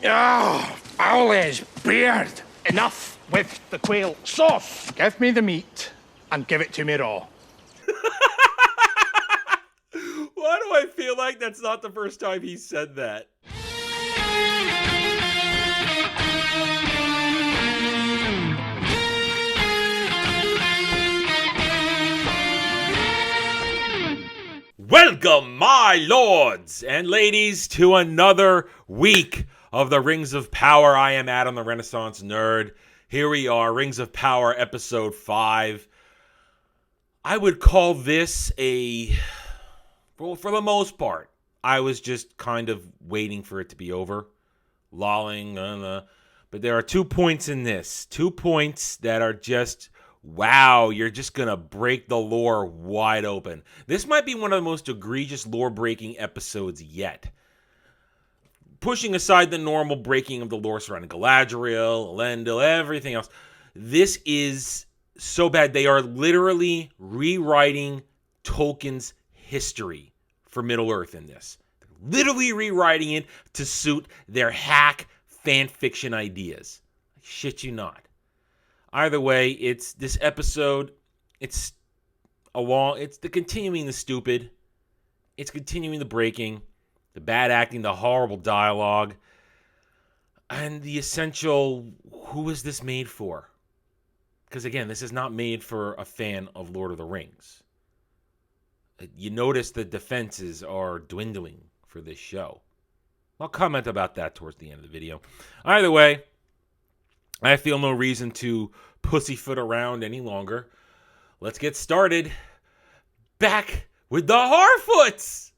Ah, Owl's beard. Enough with the quail. Soft. Give me the meat and give it to me raw. Why do I feel like that's not the first time he said that? Welcome, my lords and ladies, to another week of the Rings of Power. I am Adam, the Renaissance Nerd. Here we are, Rings of Power, Episode 5. I would call this well, for the most part, I was just kind of waiting for it to be over. Lolling, but there are 2 points in this. 2 points that are just... wow, you're just going to break the lore wide open. This might be one of the most egregious lore-breaking episodes yet. Pushing aside the normal breaking of the lore surrounding Guyladriel, Elendil, everything else, this is so bad. They are literally rewriting Tolkien's history for Middle-earth in this. They're literally rewriting it to suit their hack fan fiction ideas. I shit you not. Either way, it's this episode, it's the continuing the stupid, it's continuing the breaking, the bad acting, the horrible dialogue, and the essential, who is this made for? Because again, this is not made for a fan of Lord of the Rings. You notice the defenses are dwindling for this show. I'll comment about that towards the end of the video. Either way, I feel no reason to pussyfoot around any longer. Let's get started. Back with the Harfoots!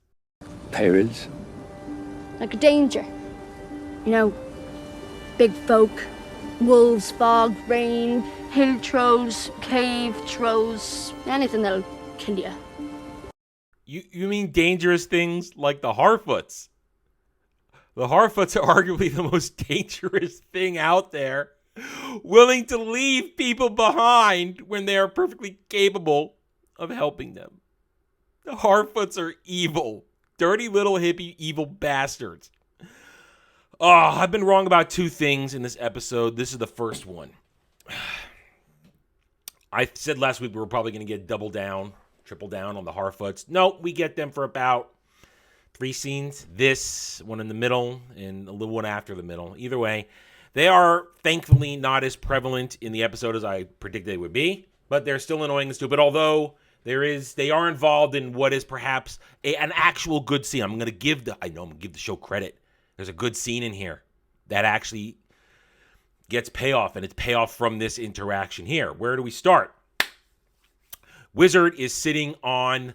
Pirates? Like a danger. You know, big folk, wolves, fog, rain, hill trolls, cave trolls, anything that'll kill you. You mean dangerous things like the Harfoots? The Harfoots are arguably the most dangerous thing out there, willing to leave people behind when they are perfectly capable of helping them. The Harfoots are evil. Dirty little hippie evil bastards. Oh, I've been wrong about 2 things in this episode. This is the first one. I said last week we were probably going to get double down, triple down on the Harfoots. Nope, we get them for about 3 scenes. This one in the middle and a little one after the middle. Either way, they are thankfully not as prevalent in the episode as I predicted they would be, but they're still annoying and stupid, although they are involved in what is perhaps an actual good scene. I'm going to give the show credit. There's a good scene in here that actually gets payoff, and it's payoff from this interaction here. Where do we start? Wizard is sitting on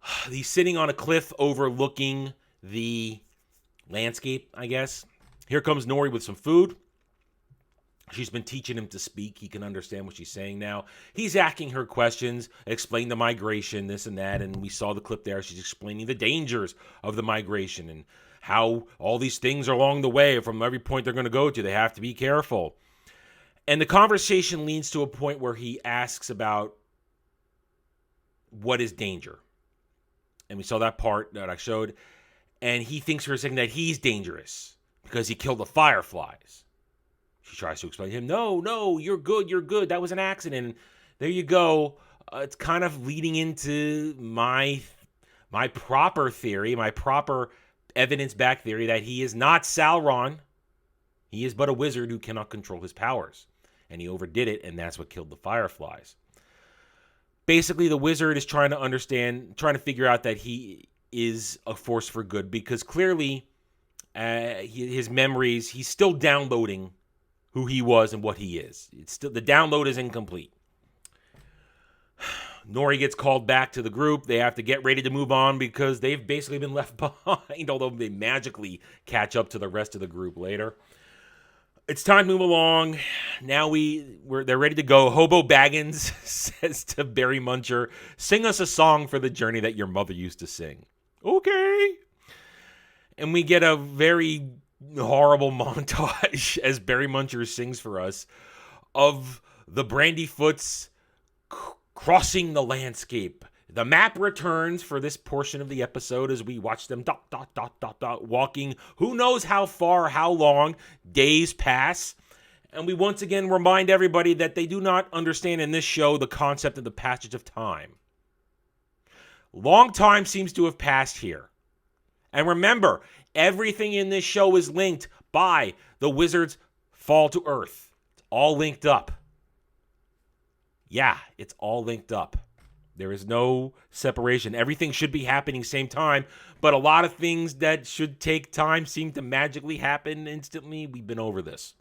a cliff overlooking the landscape, I guess. Here comes Nori with some food. She's been teaching him to speak. He can understand what she's saying now. He's asking her questions, explain the migration, this and that, and we saw the clip there. She's explaining the dangers of the migration and how all these things are along the way from every point they're going to go to. They have to be careful. And the conversation leads to a point where he asks about what is danger. And we saw that part that I showed. And he thinks for a second that he's dangerous because he killed the fireflies. She tries to explain to him, no, you're good. That was an accident. There you go. It's kind of leading into my proper theory, my proper evidence-backed theory that he is not Sauron. He is but a wizard who cannot control his powers. And he overdid it, and that's what killed the fireflies. Basically, the wizard is trying to figure out that he is a force for good, because clearly his memories, he's still downloading who he was and what he is. It's still, the download is incomplete. Nori gets called back to the group. They have to get ready to move on because they've basically been left behind, although they magically catch up to the rest of the group later. It's time to move along. Now they're ready to go. Hobo Baggins says to Barry Muncher, "Sing us a song for the journey that your mother used to sing." Okay. And we get a very horrible montage as Barry Muncher sings for us of the Brandyfoots crossing the landscape. The map returns for this portion of the episode as we watch them walking who knows how far, how long. Days pass. And we once again remind everybody that they do not understand in this show the concept of the passage of time. Long time seems to have passed here. And remember, everything in this show is linked by the wizard's fall to Earth. It's all linked up. Yeah, it's all linked up. There is no separation. Everything should be happening same time, but a lot of things that should take time seem to magically happen instantly. We've been over this.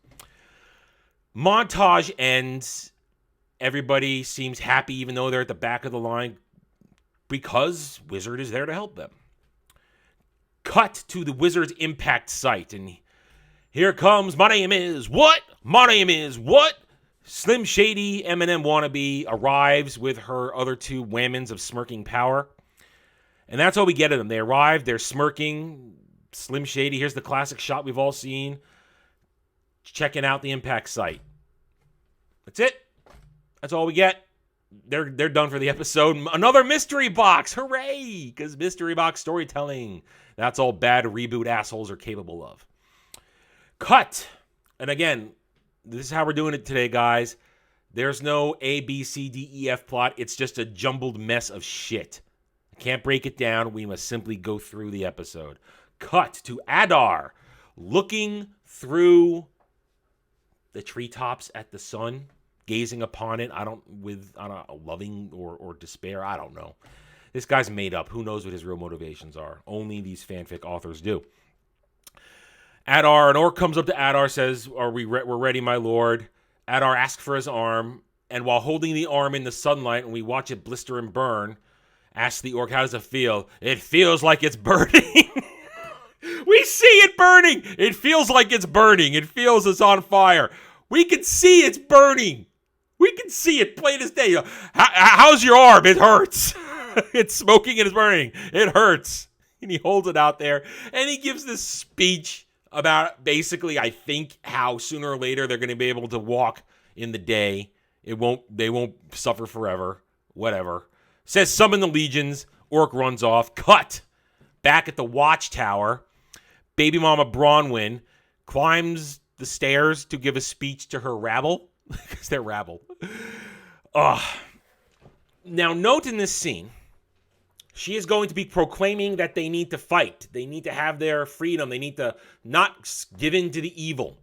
Montage ends. Everybody seems happy even though they're at the back of the line because Wizard is there to help them. Cut to the Wizard's impact site, and here comes My Name Is What? My Name Is What? Slim Shady, Eminem wannabe, arrives with her other two whammons of smirking power. And that's all we get of them. They arrive, they're smirking. Slim Shady, here's the classic shot we've all seen. Checking out the impact site. That's it. That's all we get. They're done for the episode. Another mystery box. Hooray! Because mystery box storytelling. That's all bad reboot assholes are capable of. Cut. And again, this is how we're doing it today, guys. There's no A, B, C, D, E, F plot. It's just a jumbled mess of shit. I can't break it down. We must simply go through the episode. Cut to Adar looking through the treetops at the sun, gazing upon it. I don't loving or despair. I don't know. This guy's made up. Who knows what his real motivations are? Only these fanfic authors do. Adar, an orc comes up to Adar, says, we're ready, my lord. Adar asks for his arm, and while holding the arm in the sunlight, and we watch it blister and burn, asks the orc, how does it feel? It feels like it's burning. We see it burning. It feels like it's burning. It feels it's on fire. We can see it's burning. We can see it plain as day. How's your arm? It hurts. It's smoking and it's burning. It hurts. And he holds it out there. And he gives this speech about basically, I think, how sooner or later they're going to be able to walk in the day. They won't suffer forever. Whatever. Says summon the legions. Orc runs off. Cut. Back at the watchtower. Baby Mama Bronwyn climbs the stairs to give a speech to her rabble. Because they're rabble. Now, note in this scene, she is going to be proclaiming that they need to fight. They need to have their freedom. They need to not give in to the evil.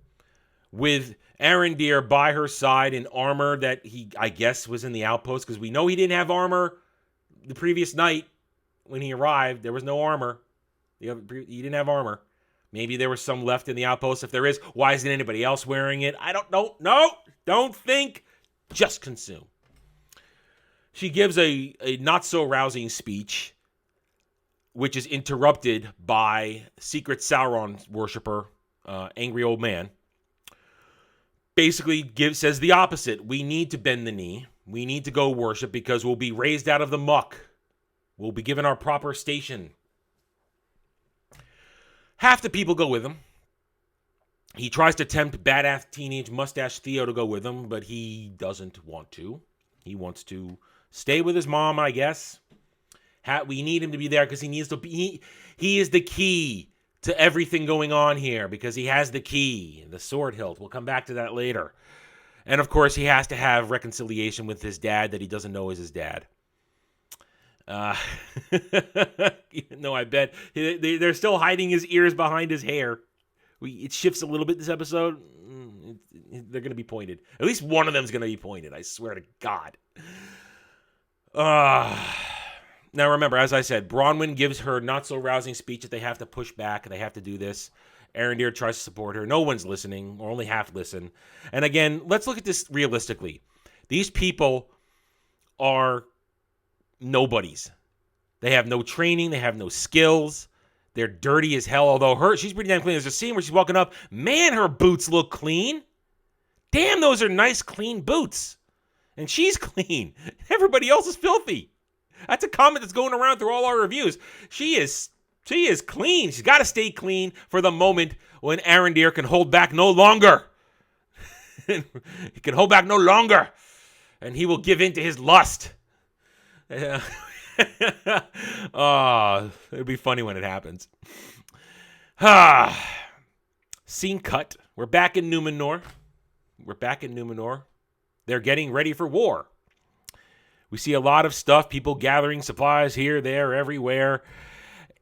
With Arendir by her side in armor that he, I guess, was in the outpost. Because we know he didn't have armor the previous night when he arrived. There was no armor. He didn't have armor. Maybe there was some left in the outpost. If there is, why isn't anybody else wearing it? I don't know. No, don't think. Just consume. She gives a not-so-rousing speech, which is interrupted by Secret Sauron worshiper, Angry Old Man. Basically says the opposite. We need to bend the knee. We need to go worship because we'll be raised out of the muck. We'll be given our proper station. Half the people go with him. He tries to tempt badass teenage mustache Theo to go with him, but he doesn't want to. He wants to stay with his mom, I guess. We need him to be there because he needs to be. He is the key to everything going on here because he has the key, the sword hilt. We'll come back to that later. And of course, he has to have reconciliation with his dad that he doesn't know is his dad. Even though I bet they're still hiding his ears behind his hair. It shifts a little bit this episode. They're going to be pointed. At least one of them is going to be pointed. I swear to God. Now remember, as I said, Bronwyn gives her not-so-rousing speech that they have to push back. They have to do this. Arendir tries to support her. No one's listening, or only half listen. And again, let's look at this realistically. These people are nobodies. They have no training. They have no skills. They're dirty as hell, although she's pretty damn clean. There's a scene where she's walking up. Man, her boots look clean. Damn, those are nice, clean boots. And she's clean. Everybody else is filthy. That's a comment that's going around through all our reviews. She is clean. She's got to stay clean for the moment when Arendir can hold back no longer. He can hold back no longer. And he will give in to his lust. Oh, it'll be funny when it happens. Scene cut. We're back in Numenor. They're getting ready for war. We see a lot of stuff, people gathering supplies here, there, everywhere.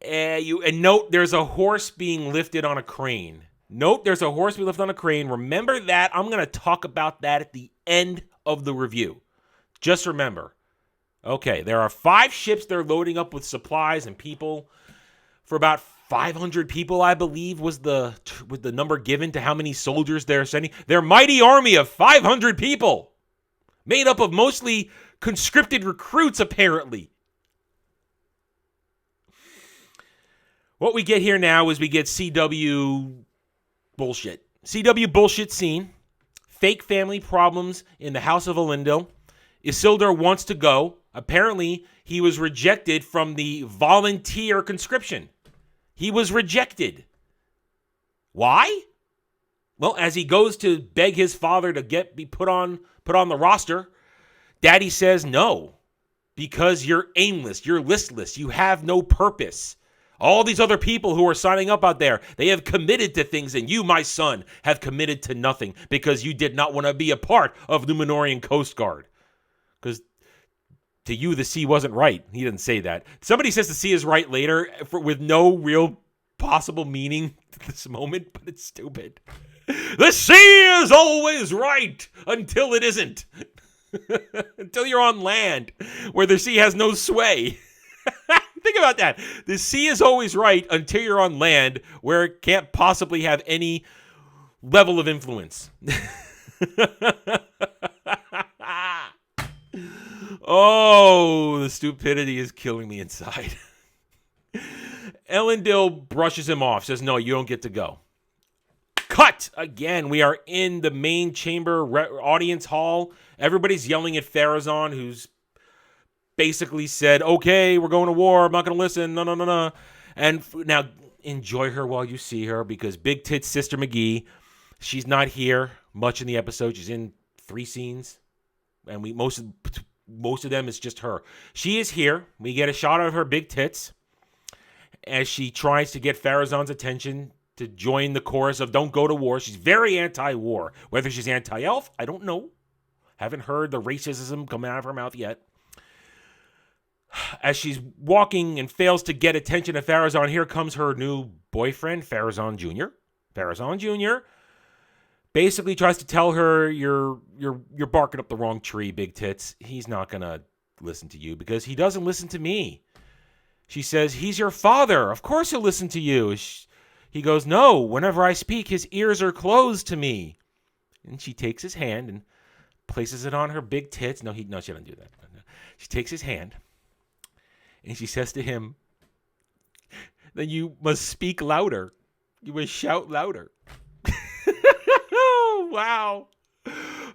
And note, there's a horse being lifted on a crane. Remember that. I'm going to talk about that at the end of the review. Just remember. Okay, there are 5 ships they're loading up with supplies and people. For about 500 people, I believe, was the number given to how many soldiers they're sending. Their mighty army of 500 people. Made up of mostly conscripted recruits, apparently. What we get here now is we get CW bullshit. CW bullshit scene. Fake family problems in the House of Elendil. Isildur wants to go. Apparently, he was rejected from the volunteer conscription. He was rejected. Why? Well, as he goes to beg his father to be put on the roster, Daddy says no, because you're aimless, you're listless, you have no purpose. All these other people who are signing up out there, they have committed to things, and you, my son, have committed to nothing because you did not want to be a part of Numenorian Coast Guard. Because to you, the sea wasn't right. He didn't say that. Somebody says the sea is right later with no real possible meaning to this moment, but it's stupid. The sea is always right until it isn't. Until you're on land where the sea has no sway. Think about that. The sea is always right until you're on land where it can't possibly have any level of influence. Oh, the stupidity is killing me inside. Elendil brushes him off, says, no, you don't get to go. Cut! Again, we are in the main chamber audience hall. Everybody's yelling at Pharazôn, who's basically said, okay, we're going to war. I'm not going to listen. No. And now, enjoy her while you see her, because Big Tits Sister McGee, she's not here much in the episode. She's in 3 scenes, and most of them is just her. She is here. We get a shot of her big tits as she tries to get Pharazôn's attention to join the chorus of don't go to war. She's very anti-war. Whether she's anti-elf, I don't know. Haven't heard the racism come out of her mouth yet. As she's walking and fails to get attention of Pharazôn, here comes her new boyfriend, Pharazôn Jr. Pharazôn Jr. basically tries to tell her, you're barking up the wrong tree, Big Tits. He's not going to listen to you because he doesn't listen to me. She says, he's your father. Of course he'll listen to you. He goes, no, whenever I speak, his ears are closed to me. And she takes his hand and places it on her big tits. No, she doesn't do that. She takes his hand and she says to him, then you must speak louder. You must shout louder. Oh, wow.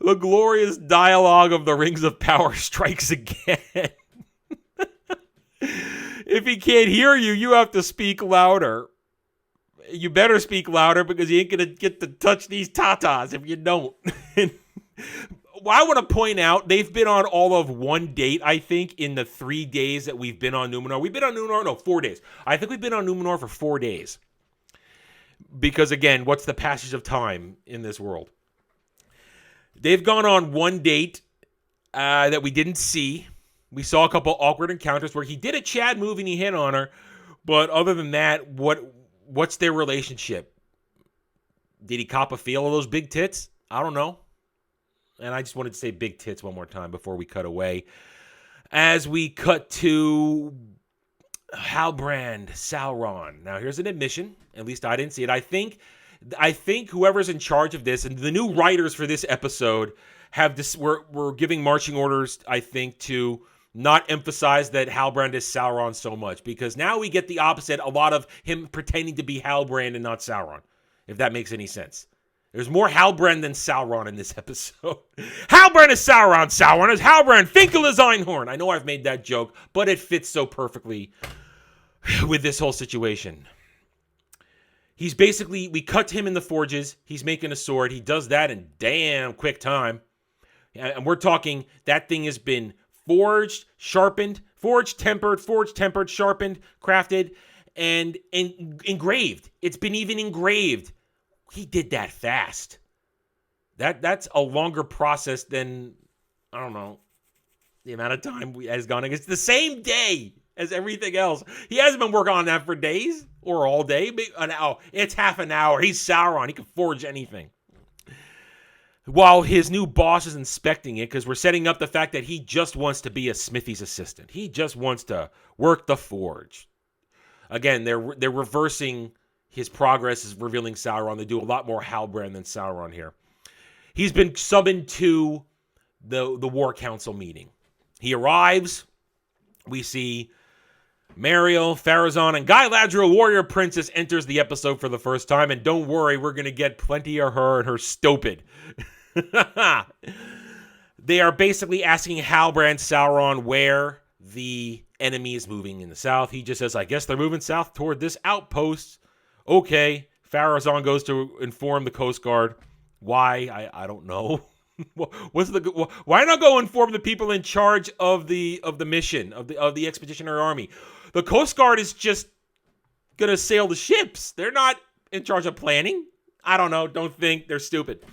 The glorious dialogue of the Rings of Power strikes again. If he can't hear you, you have to speak louder. You better speak louder because you ain't going to get to touch these tatas if you don't. I want to point out, they've been on all of one date, I think, in the 3 days that we've been on Numenor. We've been on Numenor, 4 days. I think we've been on Numenor for 4 days. Because, again, what's the passage of time in this world? They've gone on one date that we didn't see. We saw a couple awkward encounters where he did a Chad move and he hit on her. But other than that, what's their relationship? Did he cop a feel of those big tits? I don't know. And I just wanted to say big tits one more time before we cut away. As we cut to Halbrand, Sauron. Now, here's an admission. At least I didn't see it. I think whoever's in charge of this and the new writers for this episode have this. We're giving marching orders, I think, to not emphasize that Halbrand is Sauron so much, because now we get the opposite. A lot of him pretending to be Halbrand and not Sauron, if that makes any sense. There's more Halbrand than Sauron in this episode. Halbrand is Sauron. Sauron is Halbrand. Finkel is Einhorn. I know I've made that joke, but it fits so perfectly with this whole situation. He's basically, we cut him in the forges. He's making a sword. He does that in damn quick time. And we're talking, that thing has been forged, sharpened, forged, tempered, sharpened, crafted, and engraved. It's been even engraved. He did that fast. That's a longer process than, I don't know, the amount of time has gone. It's the same day as everything else. He hasn't been working on that for days or all day. It's half an hour. He's Sauron. He can forge anything. While his new boss is inspecting it, because we're setting up the fact that he just wants to be a smithy's assistant. He just wants to work the forge. Again, they're reversing his progress, is revealing Sauron. They do a lot more Halbrand than Sauron here. He's been summoned to the War Council meeting. He arrives. We see Mariel, Pharazôn, and Guyladriel, warrior princess, enters the episode for the first time. And don't worry, we're going to get plenty of her and her stupid. They are basically asking Halbrand Sauron where the enemy is moving in the south. He just says, I guess they're moving south toward this outpost. Okay. Pharazôn goes to inform the Coast Guard. Why? I don't know. Why not go inform the people in charge of the mission of the expeditionary army? The Coast Guard is just gonna sail the ships. They're not in charge of planning. I don't know. Don't think. They're stupid.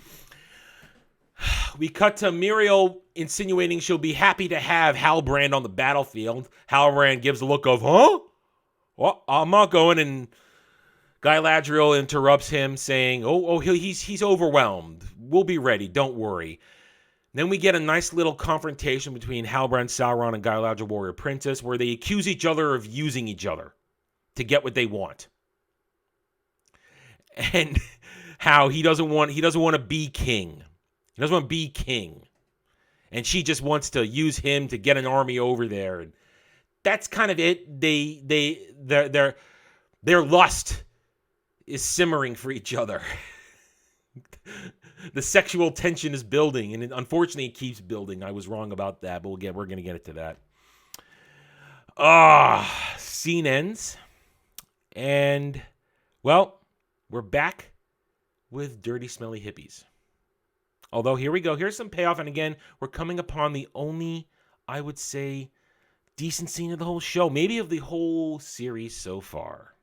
We cut to Muriel insinuating she'll be happy to have Halbrand on the battlefield. Halbrand gives a look of, huh? Well, I'm not going, and Guyladriel interrupts him, saying, he's overwhelmed. We'll be ready. Don't worry. Then we get a nice little confrontation between Halbrand, Sauron, and Guyladriel, warrior princess, where they accuse each other of using each other to get what they want, and how he doesn't want to be king. He doesn't want to be king, and she just wants to use him to get an army over there, and that's kind of it. Their lust is simmering for each other. The sexual tension is building, and unfortunately it keeps building. I was wrong about that, but we're going to get into that. Scene ends, and, well, we're back with dirty, smelly hippies. Although, here we go. Here's some payoff, and again, we're coming upon the only, I would say, decent scene of the whole show, maybe of the whole series so far.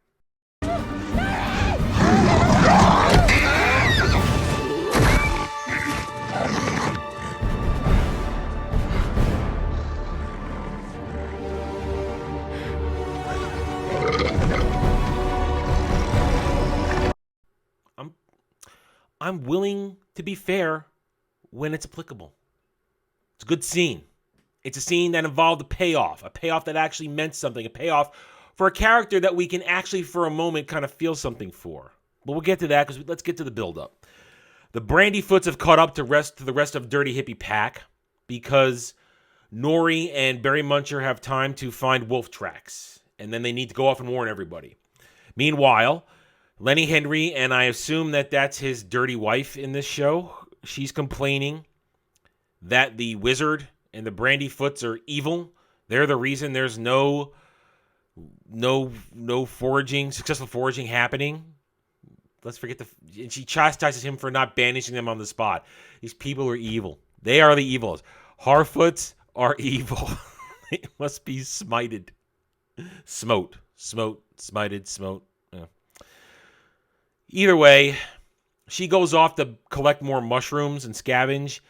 I'm willing to be fair when it's applicable. It's a good scene. It's a scene that involved a payoff that actually meant something, a payoff for a character that we can actually, for a moment, kind of feel something for. But we'll get to that, because let's get to the build-up. The Brandyfoots have caught up to the rest of Dirty Hippie Pack, because Nori and Barry Muncher have time to find wolf tracks, and then they need to go off and warn everybody. Meanwhile, Lenny Henry, and I assume that that's his dirty wife in this show, she's complaining that the wizard and the Brandyfoots are evil. They're the reason there's no successful foraging happening. Let's forget and she chastises him for not banishing them on the spot. These people are evil. They are the evils. Harfoots are evil. They must be smited. Smited. Yeah. Either way, she goes off to collect more mushrooms and scavenge,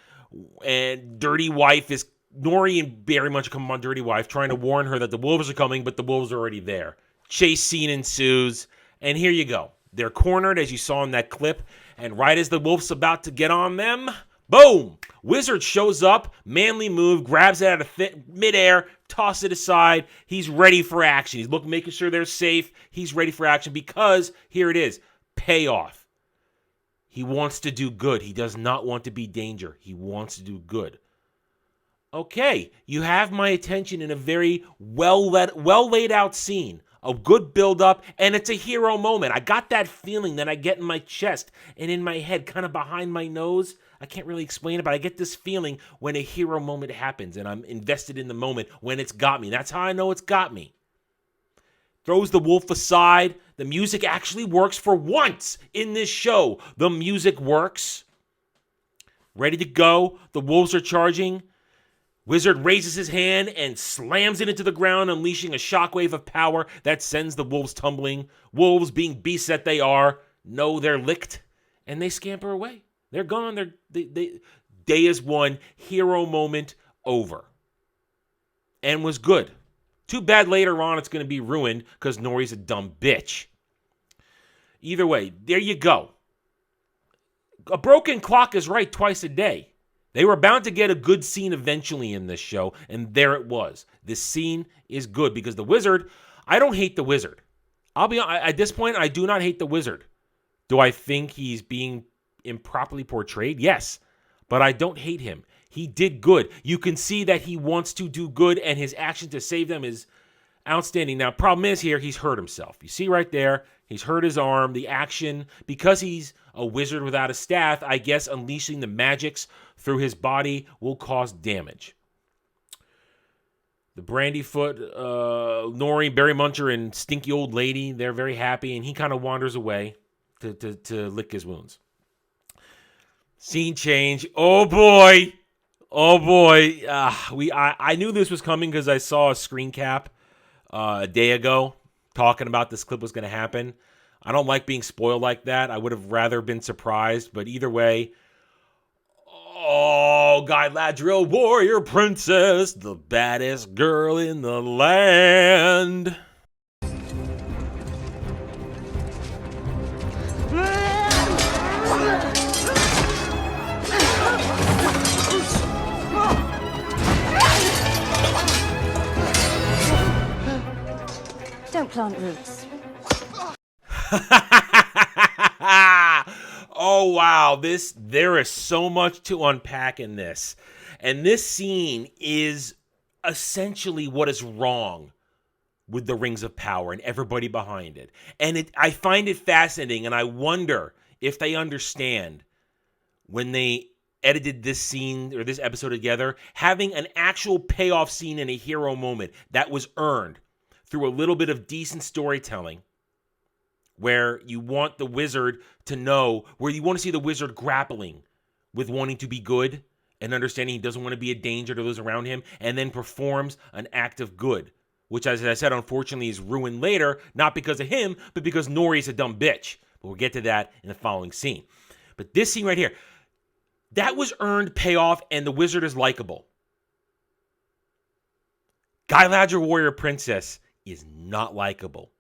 and Dirty Wife is... Nori and Barry Muncher come on Dirty Wife, trying to warn her that the wolves are coming, but the wolves are already there. Chase scene ensues, and here you go. They're cornered, as you saw in that clip, and right as the wolf's about to get on them, boom! Wizard shows up, manly move, grabs it out of midair, tosses it aside. He's ready for action. He's making sure they're safe. He's ready for action because, here it is, payoff. He wants to do good. He does not want to be danger. He wants to do good. Okay, you have my attention in a very well laid out scene. A good build-up, and it's a hero moment. I got that feeling that I get in my chest and in my head, kind of behind my nose. I can't really explain it, but I get this feeling when a hero moment happens, and I'm invested in the moment when it's got me. That's how I know it's got me. Throws the wolf aside. The music actually works for once in this show. The music works. Ready to go. The wolves are charging. Wizard raises his hand and slams it into the ground, unleashing a shockwave of power that sends the wolves tumbling. Wolves, being beasts that they are, know they're licked, and they scamper away. They're gone. Day is won. Hero moment over. And was good. Too bad later on it's going to be ruined because Nori's a dumb bitch. Either way, there you go. A broken clock is right twice a day. They were bound to get a good scene eventually in this show, and there it was. This scene is good because the Wizard, I don't hate the Wizard. I'll be honest, at this point, I do not hate the Wizard. Do I think he's being improperly portrayed? Yes, but I don't hate him. He did good. You can see that he wants to do good, and his action to save them is outstanding. Now, problem is here, he's hurt himself. You see right there, he's hurt his arm. The action, because he's a wizard without a staff, I guess unleashing the magics through his body will cause damage. The Brandyfoot, Nori, Barry Muncher, and Stinky Old Lady, they're very happy, and he kind of wanders away to lick his wounds. Scene change. Oh, boy. Oh, boy. I knew this was coming because I saw a screen cap a day ago talking about this clip was going to happen. I don't like being spoiled like that. I would have rather been surprised, but either way. Oh, Guyladriel, warrior princess, the baddest girl in the land. Don't plant roots. Oh, wow. There is so much to unpack in this. And this scene is essentially what is wrong with the Rings of Power and everybody behind it. And I find it fascinating, and I wonder if they understand when they edited this scene or this episode together, having an actual payoff scene in a hero moment that was earned through a little bit of decent storytelling, where you want the wizard to know, where you want to see the wizard grappling with wanting to be good and understanding he doesn't want to be a danger to those around him, and then performs an act of good, which, as I said, unfortunately is ruined later, not because of him, but because Nori's a dumb bitch. But we'll get to that in the following scene. But this scene right here, that was earned payoff, and the wizard is likable. Guyladriel, warrior princess, is not likable.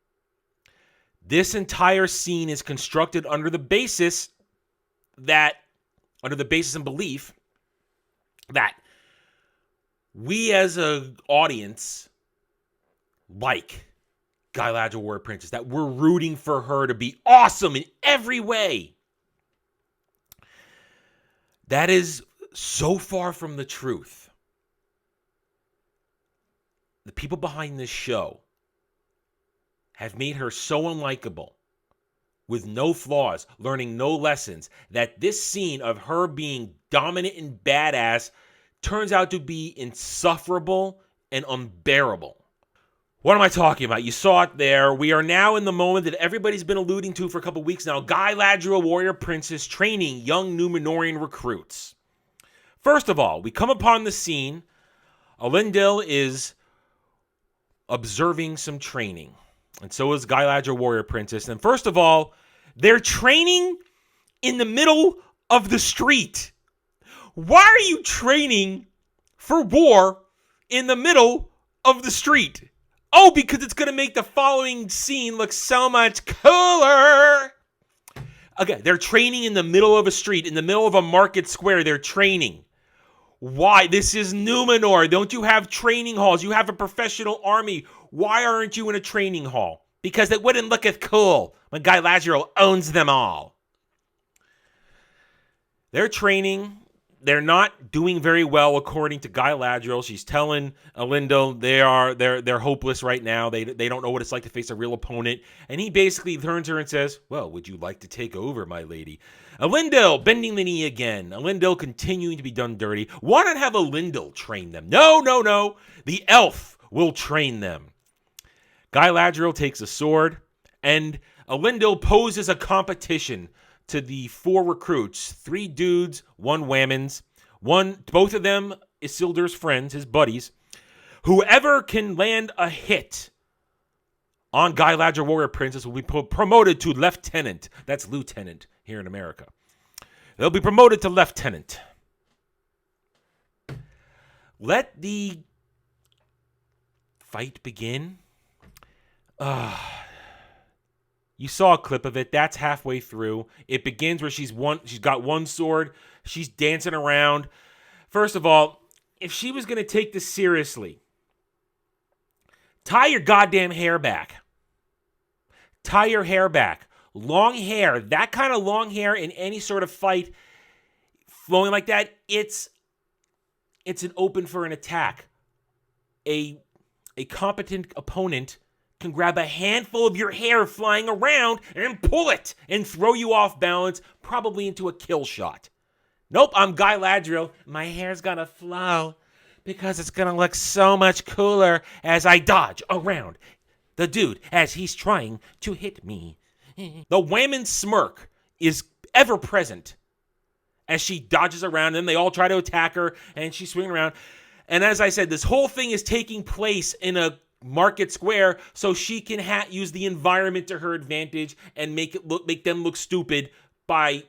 This entire scene is constructed under the basis and belief that we as an audience like Guyladriel, warrior princess, that we're rooting for her to be awesome in every way. That is so far from the truth. The people behind this show have made her so unlikable, with no flaws, learning no lessons, that this scene of her being dominant and badass turns out to be insufferable and unbearable. What am I talking about? You saw it there. We are now in the moment that everybody's been alluding to for a couple weeks now. Guyladriel, warrior princess, training young Númenórean recruits. First of all, we come upon the scene. Elendil is observing some training. And so is Guyladriel, warrior princess. And first of all, they're training in the middle of the street. Why are you training for war in the middle of the street? Oh, because it's going to make the following scene look so much cooler. Okay, they're training in the middle of a street, in the middle of a market square. They're training. Why? This is Númenor. Don't you have training halls? You have a professional army. Why aren't you in a training hall? Because it wouldn't look as cool when Guyladriel owns them all. They're training. They're not doing very well, according to Guyladriel. She's telling Elendil they're hopeless right now. They don't know what it's like to face a real opponent. And he basically turns to her and says, "Well, would you like to take over, my lady?" Elendil bending the knee again. Elendil continuing to be done dirty. Why not have Elendil train them? No. The elf will train them. Guyladriel takes a sword, and Elendil poses a competition to the 4 recruits, 3 dudes, 1 whammons. Both of them Isildur's friends, his buddies, whoever can land a hit on Guyladriel Warrior Princess will be promoted to lieutenant. That's lieutenant here in America. They'll be promoted to lieutenant. Let the fight begin. You saw a clip of it. That's halfway through. It begins where she's got one sword. She's dancing around. First of all, if she was going to take this seriously, tie your goddamn hair back. Tie your hair back. Long hair, that kind of long hair in any sort of fight, flowing like that, it's an open for an attack. A competent opponent can grab a handful of your hair flying around and pull it and throw you off balance, probably into a kill shot. Nope, I'm Guyladriel. My hair's gonna flow because it's gonna look so much cooler as I dodge around the dude as he's trying to hit me. The whamming smirk is ever present as she dodges around, and they all try to attack her, and she's swinging around. And as I said, this whole thing is taking place in a market square, so she can use the environment to her advantage and make them look stupid by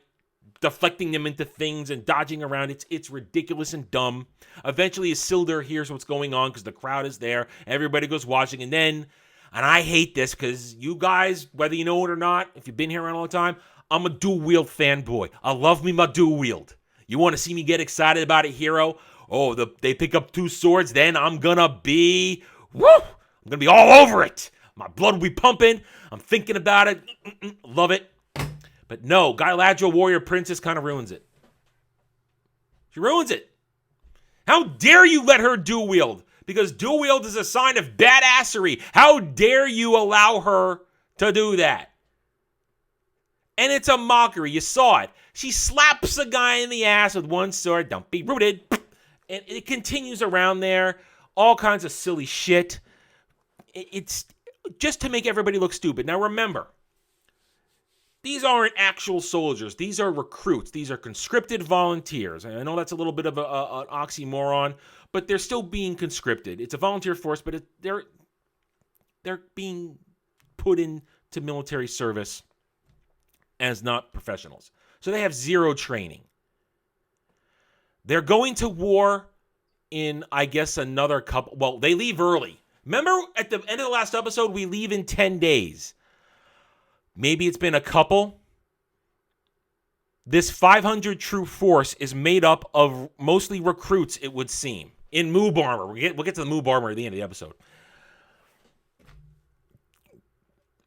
deflecting them into things and dodging around. It's ridiculous and dumb. Eventually, Isildur hears what's going on because the crowd is there. Everybody goes watching, and I hate this because you guys, whether you know it or not, if you've been here around all the time, I'm a dual-wield fanboy. I love me my dual-wield. You want to see me get excited about a hero? Oh, they pick up two swords, then I'm gonna be, woo! I'm gonna be all over it. My blood will be pumping. I'm thinking about it. Love it. But no, Guyladriel Warrior Princess kind of ruins it. She ruins it. How dare you let her dual wield? Because dual wield is a sign of badassery. How dare you allow her to do that? And it's a mockery. You saw it. She slaps a guy in the ass with one sword. Don't be rooted. And it continues around there. All kinds of silly shit. It's just to make everybody look stupid. Now remember, these aren't actual soldiers. These are recruits. These are conscripted volunteers. And I know that's a little bit of an oxymoron, but they're still being conscripted. It's a volunteer force, but they're being put into military service as not professionals. So they have zero training. They're going to war in, I guess, another couple. Well, they leave early. Remember at the end of the last episode, we leave in 10 days. Maybe it's been a couple. This 500 troop force is made up of mostly recruits, it would seem, in moob armor. We'll get to the moob armor at the end of the episode.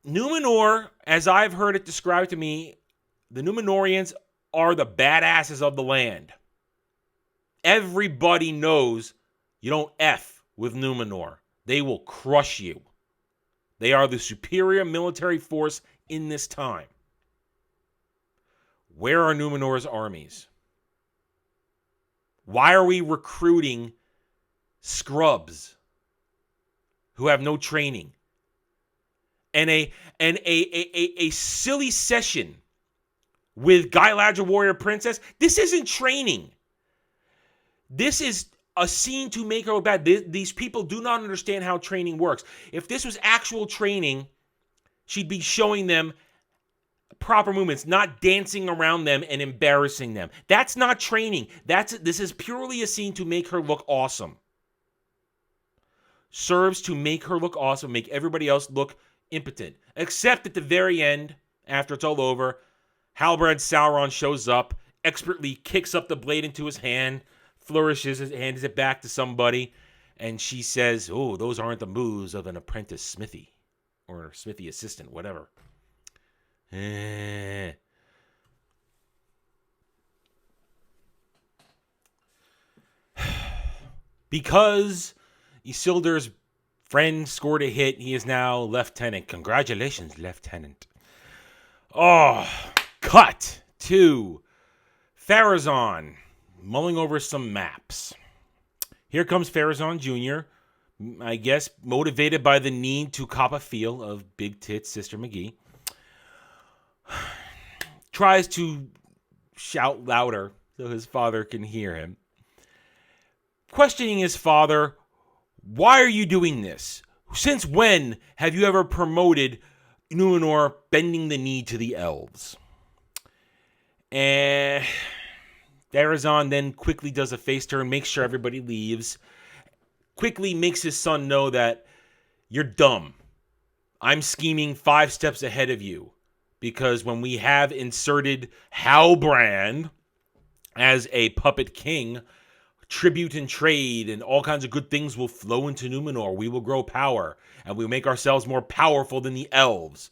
Numenor, as I've heard it described to me, the Numenorians are the badasses of the land. Everybody knows you don't F with Numenor. They will crush you. They are the superior military force in this time. Where are Numenor's armies? Why are we recruiting scrubs who have no training? And a silly session with Guyladriel Warrior Princess. This isn't training. This is a scene to make her look bad. These people do not understand how training works. If this was actual training, she'd be showing them proper movements, not dancing around them and embarrassing them. That's not training. This is purely a scene to make her look awesome. Serves to make her look awesome, make everybody else look impotent. Except at the very end, after it's all over, Halbrand Sauron shows up, expertly kicks up the blade into his hand, flourishes it, hands it back to somebody, and she says, "Oh, those aren't the moves of an apprentice smithy or smithy assistant, whatever." Because Isildur's friend scored a hit, he is now lieutenant. Congratulations, lieutenant. Oh, cut to Pharazôn mulling over some maps. Here comes Pharazôn Jr., I guess motivated by the need to cop a feel of Big Tits Sister McGee. Tries to shout louder so his father can hear him. questioning his father, why are you doing this? Since when have you ever promoted Numenor bending the knee to the elves? And Darazon then quickly does a face turn, makes sure everybody leaves, quickly makes his son know that you're dumb. I'm scheming 5 steps ahead of you, because when we have inserted Halbrand as a puppet king, tribute and trade and all kinds of good things will flow into Numenor. We will grow power, and we'll make ourselves more powerful than the elves.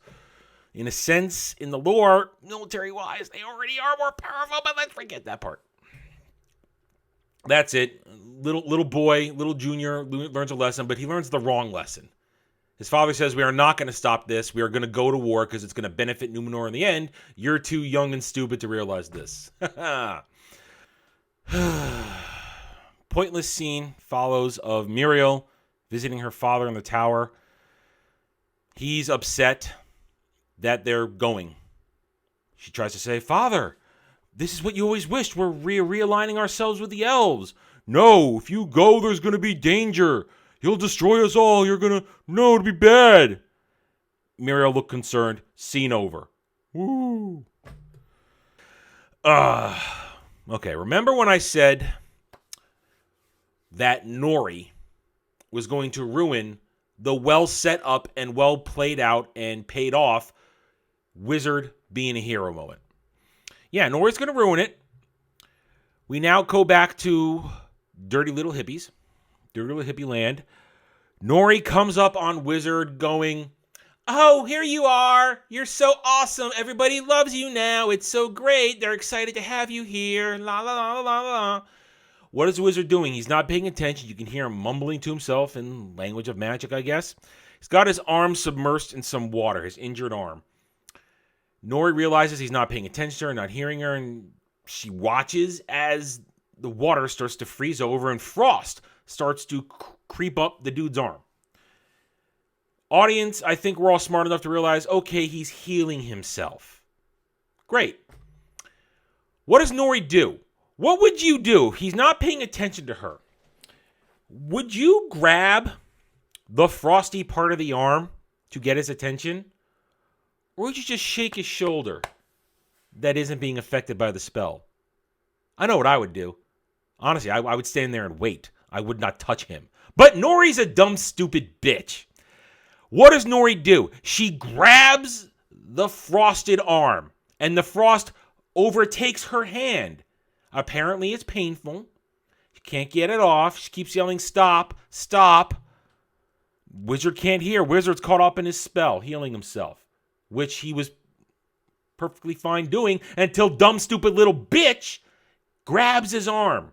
In a sense, in the lore, military-wise, they already are more powerful, but let's forget that part. That's it. Little boy, little junior learns a lesson, but he learns the wrong lesson. His father says, we are not going to stop this. We are going to go to war because it's going to benefit Numenor in the end. You're too young and stupid to realize this. Pointless scene follows of Muriel visiting her father in the tower. He's upset that they're going. She tries to say, Father, this is what you always wished. We're realigning ourselves with the elves. No, if you go, there's going to be danger. He'll destroy us all. You're going to... No, it'll be bad. Muriel looked concerned. Scene over. Woo. Okay, remember when I said that Nori was going to ruin the well set up and well played out and paid off wizard being a hero moment? Yeah, Nori's going to ruin it. We now go back to dirty little hippies. Dirty little hippie land. Nori comes up on Wizard going, oh, here you are. You're so awesome. Everybody loves you now. It's so great. They're excited to have you here. La, la, la, la, la. What is the Wizard doing? He's not paying attention. You can hear him mumbling to himself in language of magic, I guess. He's got his arm submersed in some water, his injured arm. Nori realizes he's not paying attention to her, not hearing her, and she watches as the water starts to freeze over and frost starts to creep up the dude's arm. Audience, I think we're all smart enough to realize, okay, he's healing himself. Great. What does Nori do? What would you do if he's not paying attention to her? Would you grab the frosty part of the arm to get his attention? Or would you just shake his shoulder that isn't being affected by the spell? I know what I would do. Honestly, I would stand there and wait. I would not touch him. But Nori's a dumb, stupid bitch. What does Nori do? She grabs the frosted arm, and the frost overtakes her hand. Apparently, it's painful. She can't get it off. She keeps yelling, stop, stop. Wizard can't hear. Wizard's caught up in his spell, healing himself, which he was perfectly fine doing until dumb, stupid little bitch grabs his arm.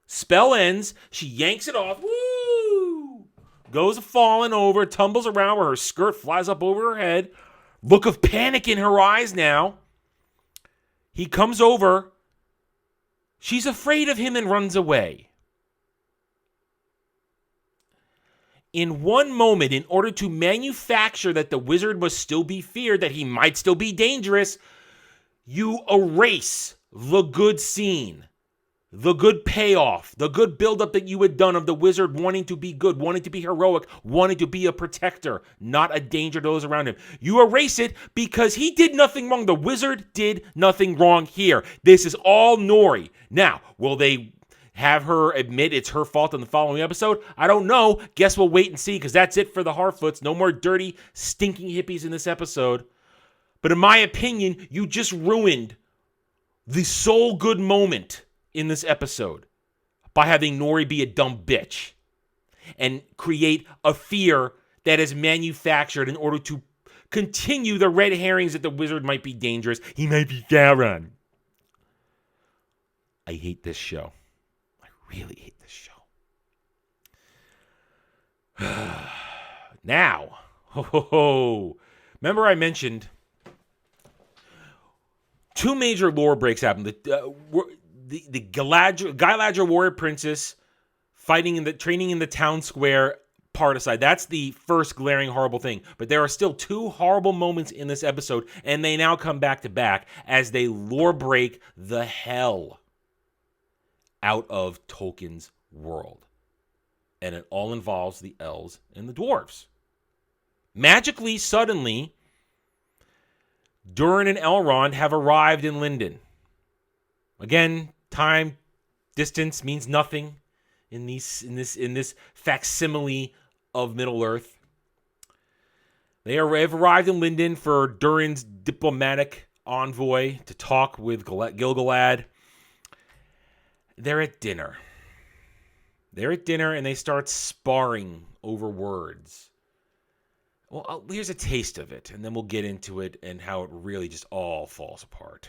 Spell ends. She yanks it off. Woo! Goes falling over, tumbles around where her skirt flies up over her head. Look of panic in her eyes now. He comes over. She's afraid of him and runs away. In one moment, in order to manufacture that the wizard must still be feared, that he might still be dangerous, you erase the good scene, the good payoff, the good buildup that you had done of the wizard wanting to be good, wanting to be heroic, wanting to be a protector, not a danger to those around him. You erase it because he did nothing wrong. The wizard did nothing wrong here. This is all Nori. Now, will they have her admit it's her fault in the following episode? I don't know. Guess we'll wait and see, because that's it for the Harfoots. No more dirty, stinking hippies in this episode. But in my opinion, you just ruined the sole good moment in this episode by having Nori be a dumb bitch and create a fear that is manufactured in order to continue the red herrings that the wizard might be dangerous. He might be Sauron. I hate this show. I really hate this show. Now, remember I mentioned two major lore breaks happened. The Guyladriel warrior princess training in the town square part aside. That's the first glaring horrible thing. But there are still two horrible moments in this episode, and they now come back to back as they lore break the hell out of Tolkien's world. And it all involves the elves and the dwarves. Magically, suddenly, Durin and Elrond have arrived in Lindon. Again, time, distance means nothing in this facsimile of Middle-earth. They have arrived in Lindon for Durin's diplomatic envoy to talk with Gil-galad. They're at dinner. And they start sparring over words. Well, here's a taste of it, and then we'll get into it and how it really just all falls apart.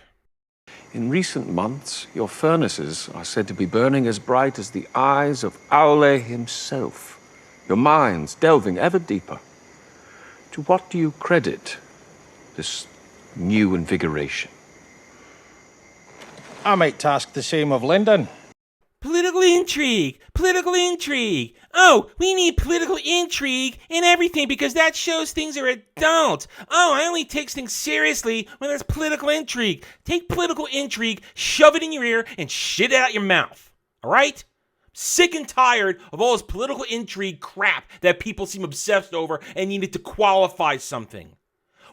In recent months, your furnaces are said to be burning as bright as the eyes of Aule himself, your minds delving ever deeper. To what do you credit this new invigoration? I might task the same of Lyndon. Political intrigue! Oh, we need political intrigue in everything because that shows things are adult. Oh, I only take things seriously when there's political intrigue. Take political intrigue, shove it in your ear, and shit it out your mouth. All right? Sick and tired of all this political intrigue crap that people seem obsessed over and need it to qualify something.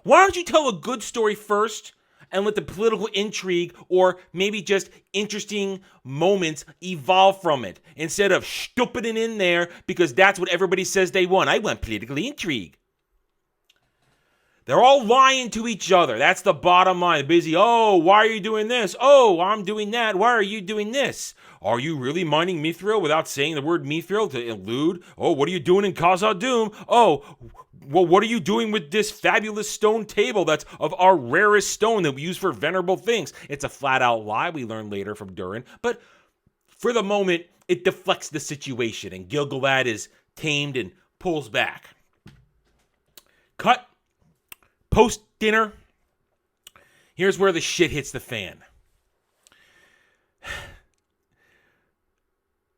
Why don't you tell a good story first and let the political intrigue or maybe just interesting moments evolve from it instead of stooping it in there because that's what everybody says they want. I want political intrigue. They're all lying to each other. That's the bottom line. Busy, oh, why are you doing this? Oh, I'm doing that. Why are you doing this? Are you really mining Mithril without saying the word Mithril to elude? Oh, what are you doing in Khazad-dûm? Oh, well, what are you doing with this fabulous stone table that's of our rarest stone that we use for venerable things? It's a flat-out lie we learn later from Durin, but for the moment, it deflects the situation, and Gil-galad is tamed and pulls back. Cut. Post-dinner. Here's where the shit hits the fan.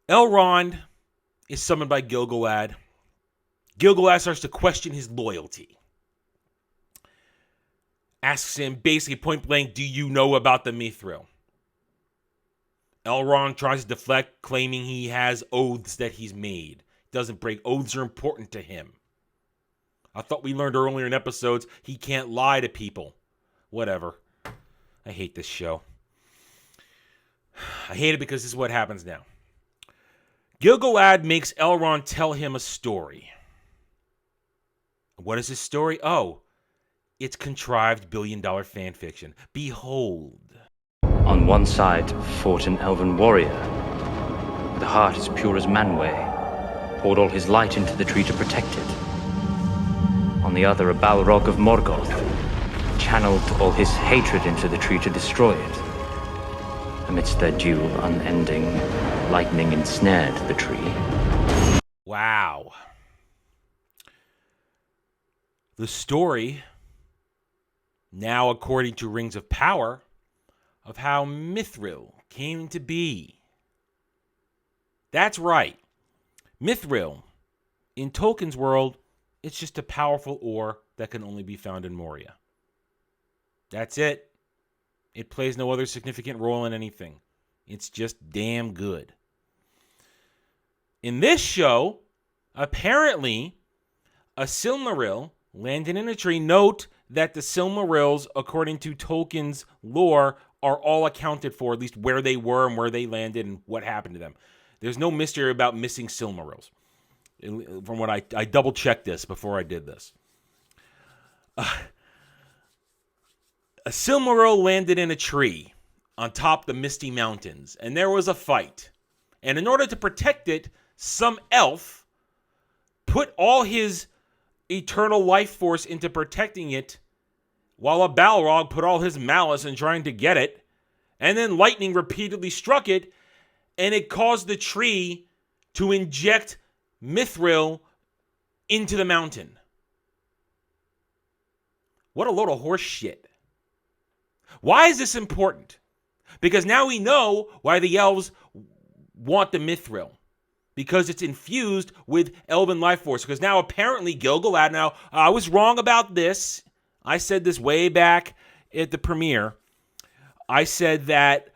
Elrond is summoned by Gil-galad. Gil-galad starts to question his loyalty. Asks him basically point blank, do you know about the Mithril? Elrond tries to deflect, claiming he has oaths that he's made. Doesn't break. Oaths are important to him. I thought we learned earlier in episodes he can't lie to people. Whatever. I hate this show. I hate it because this is what happens now. Gil-galad makes Elrond tell him a story. What is his story? Oh, it's contrived billion-dollar fan fiction. Behold. On one side fought an elven warrior, with a heart as pure as Manwë, poured all his light into the tree to protect it. On the other, a Balrog of Morgoth channeled all his hatred into the tree to destroy it. Amidst their duel, unending, lightning ensnared the tree. Wow. The story, now according to Rings of Power, of how Mithril came to be. That's right. Mithril, in Tolkien's world, it's just a powerful ore that can only be found in Moria. That's it. It plays no other significant role in anything. It's just damn good. In this show, apparently, a Silmaril landed in a tree. Note that the Silmarils, according to Tolkien's lore, are all accounted for, at least where they were and where they landed and what happened to them. There's no mystery about missing Silmarils. From what I double-checked this before I did this. A Silmaril landed in a tree on top the Misty Mountains, and there was a fight. And in order to protect it, some elf put all his eternal life force into protecting it, while a Balrog put all his malice in trying to get it, and then lightning repeatedly struck it, and it caused the tree to inject Mithril into the mountain. What a load of horse shit. Why is this important? Because now we know why the elves want the Mithril. Because it's infused with elven life force. Because now apparently Gil-galad, now I was wrong about this. I said this way back at the premiere. I said that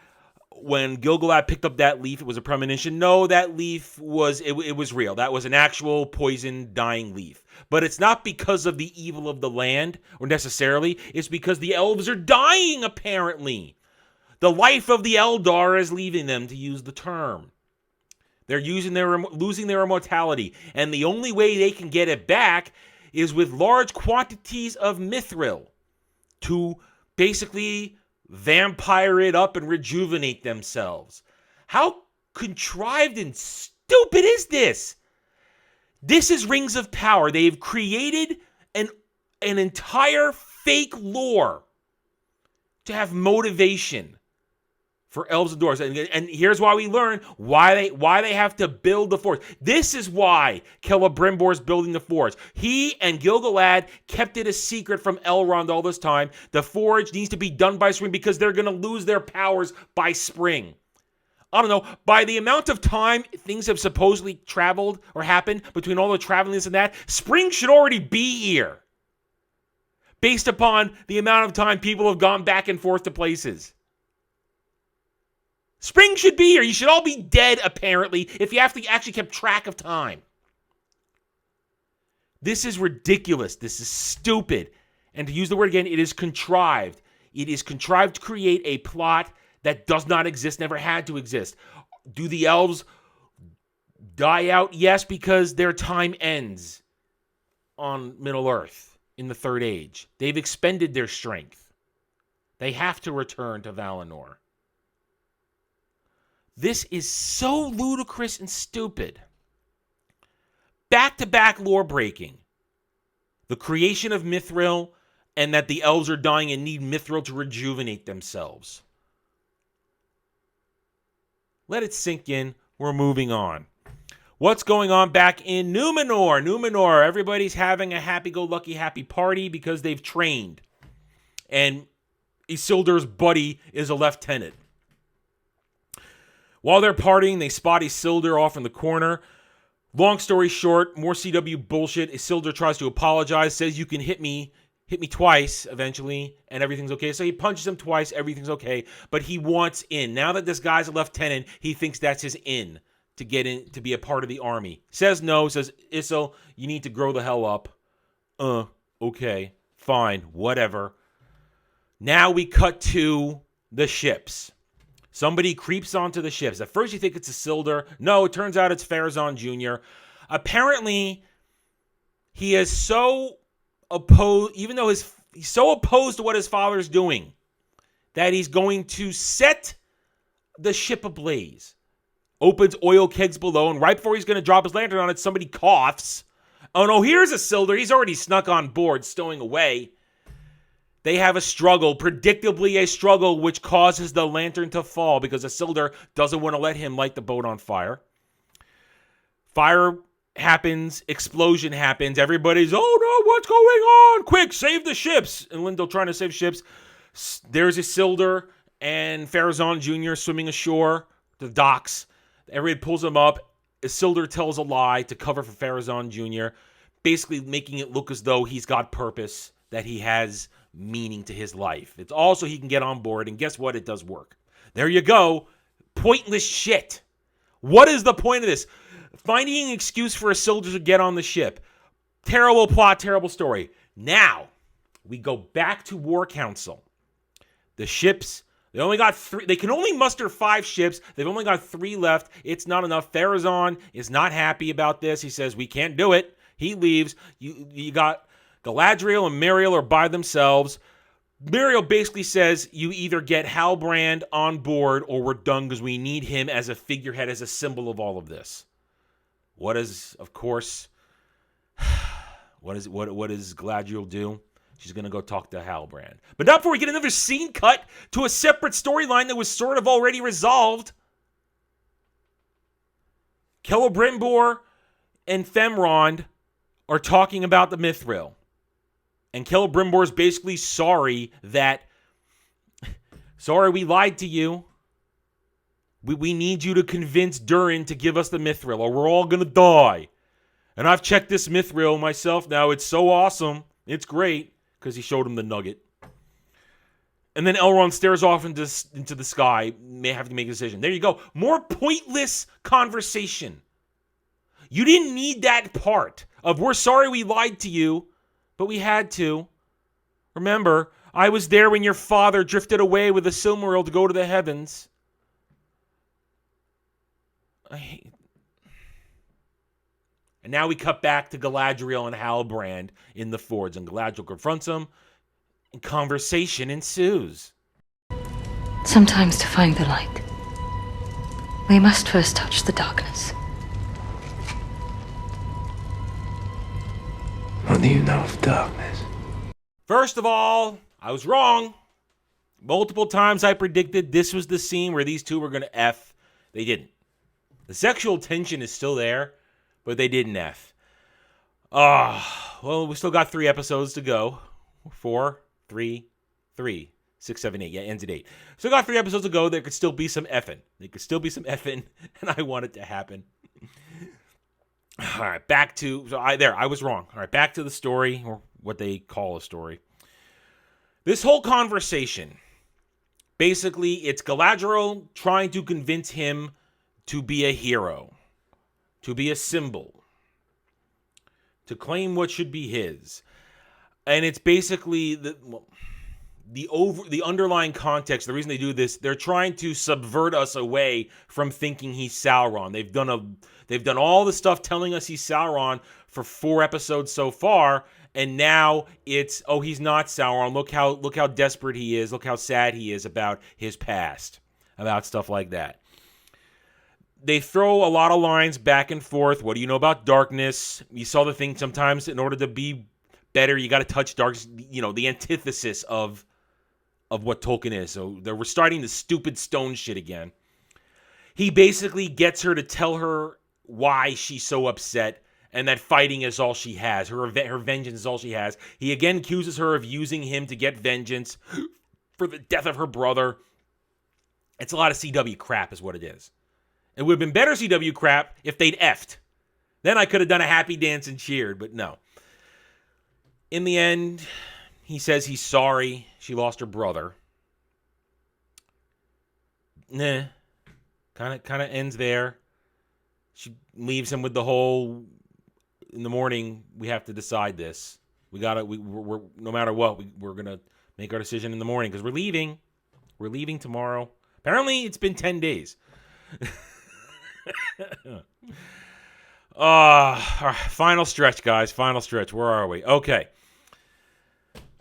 when Gilgalad picked up that leaf, it was a premonition. No, that leaf was it was real. That was an actual poison dying leaf. But it's not because of the evil of the land, or necessarily. It's because the elves are dying, apparently. The life of the Eldar is leaving them, to use the term. They're losing their immortality. And the only way they can get it back is with large quantities of mithril to basically vampire it up and rejuvenate themselves. How contrived and stupid is this? This is Rings of Power. They've created an entire fake lore to have motivation for elves and dwarves. And here's why we learn why they have to build the forge. This is why Celebrimbor's building the forge. He and Gilgalad kept it a secret from Elrond all this time. The forge needs to be done by spring because they're going to lose their powers by spring. I don't know, by the amount of time things have supposedly traveled or happened between all the traveling this and that, spring should already be here. Based upon the amount of time people have gone back and forth to places. Spring should be here. You should all be dead, apparently, if you actually kept track of time. This is ridiculous. This is stupid. And to use the word again, it is contrived. It is contrived to create a plot that does not exist, never had to exist. Do the elves die out? Yes, because their time ends on Middle-earth in the Third Age. They've expended their strength. They have to return to Valinor. This is so ludicrous and stupid. Back-to-back lore breaking. The creation of mithril and that the elves are dying and need mithril to rejuvenate themselves. Let it sink in. We're moving on. What's going on back in Numenor? Numenor, everybody's having a happy-go-lucky happy party because they've trained. And Isildur's buddy is a lieutenant. While they're partying, they spot Isildur off in the corner. Long story short, more CW bullshit. Isildur tries to apologize, says you can hit me twice eventually, and everything's okay. So he punches him twice, everything's okay, but he wants in. Now that this guy's a lieutenant, he thinks that's his in to get in, to be a part of the army. Says no, says, Isil, you need to grow the hell up. Okay, fine, whatever. Now we cut to the ships. Somebody creeps onto the ships. At first you think it's Isildur. No, it turns out it's Pharazôn Jr. Apparently, he is so opposed, even though he's so opposed to what his father's doing, that he's going to set the ship ablaze. Opens oil kegs below, and right before he's going to drop his lantern on it, somebody coughs. Oh no, here's Isildur. He's already snuck on board, stowing away. They have a struggle, predictably a struggle, which causes the lantern to fall because Isildur doesn't want to let him light the boat on fire. Fire happens, explosion happens, everybody's, oh no, what's going on? Quick, save the ships. And Lindell trying to save ships. There's Isildur and Pharazôn Jr. swimming ashore, the docks. Everybody pulls him up. Isildur tells a lie to cover for Pharazôn Jr., basically making it look as though he's got purpose, that he has meaning to his life. It's also he can get on board, and guess what? It does work. There you go. Pointless shit. What is the point of this? Finding an excuse for Isildur to get on the ship. Terrible plot, terrible story. Now, we go back to War Council. The ships, they only got 3. They can only muster 5 ships. They've only got 3 left. It's not enough. Pharazôn is not happy about this. He says, we can't do it. He leaves. You got Guyladriel and Miriel are by themselves. Miriel basically says, you either get Halbrand on board or we're done because we need him as a figurehead, as a symbol of all of this. What does Guyladriel do? She's going to go talk to Halbrand. But not before we get another scene cut to a separate storyline that was sort of already resolved. Celebrimbor and Themrond are talking about the Mithril. And Celebrimbor is basically sorry we lied to you. We need you to convince Durin to give us the Mithril or we're all going to die. And I've checked this Mithril myself now. It's so awesome. It's great. Because he showed him the nugget. And then Elrond stares off into the sky, may have to make a decision. There you go. More pointless conversation. You didn't need that part of, we're sorry we lied to you, but we had to. Remember, I was there when your father drifted away with the Silmaril to go to the heavens. And now we cut back to Guyladriel and Halbrand in the fords, and Guyladriel confronts him, and conversation ensues. Sometimes to find the light, we must first touch the darkness. What do you know of darkness? First of all, I was wrong. Multiple times I predicted this was the scene where these two were going to F. They didn't. The sexual tension is still there, but they didn't F. Well, we still got 3 episodes to go. 4, 3, 6, 7, 8. Yeah, ends at 8. Still got 3 episodes to go. There could still be some effing. And I want it to happen. All right, back to... I was wrong. All right, back to the story, or what they call a story. This whole conversation, basically, it's Guyladriel trying to convince him to be a hero, to be a symbol, to claim what should be his. And it's basically the underlying context. The reason they do this, they're trying to subvert us away from thinking he's Sauron. They've done all the stuff telling us he's Sauron for 4 episodes so far, and now it's, oh, he's not Sauron. Look how desperate he is. Look how sad he is about his past, about stuff like that. They throw a lot of lines back and forth. What do you know about darkness? You saw the thing sometimes in order to be better, you got to touch darkness, the antithesis of what Tolkien is. So they're starting the stupid stone shit again. He basically gets her to tell her why she's so upset and that fighting is all she has. Her vengeance is all she has. He again accuses her of using him to get vengeance for the death of her brother. It's a lot of CW crap is what it is. It would have been better CW crap if they'd effed. Then I could have done a happy dance and cheered, but no. In the end, he says he's sorry she lost her brother. Nah. Kind of ends there. She leaves him with the whole, in the morning, we have to decide this. We're no matter what, we're going to make our decision in the morning because we're leaving. We're leaving tomorrow. Apparently, it's been 10 days. Final stretch, guys. Final stretch. Where are we? Okay.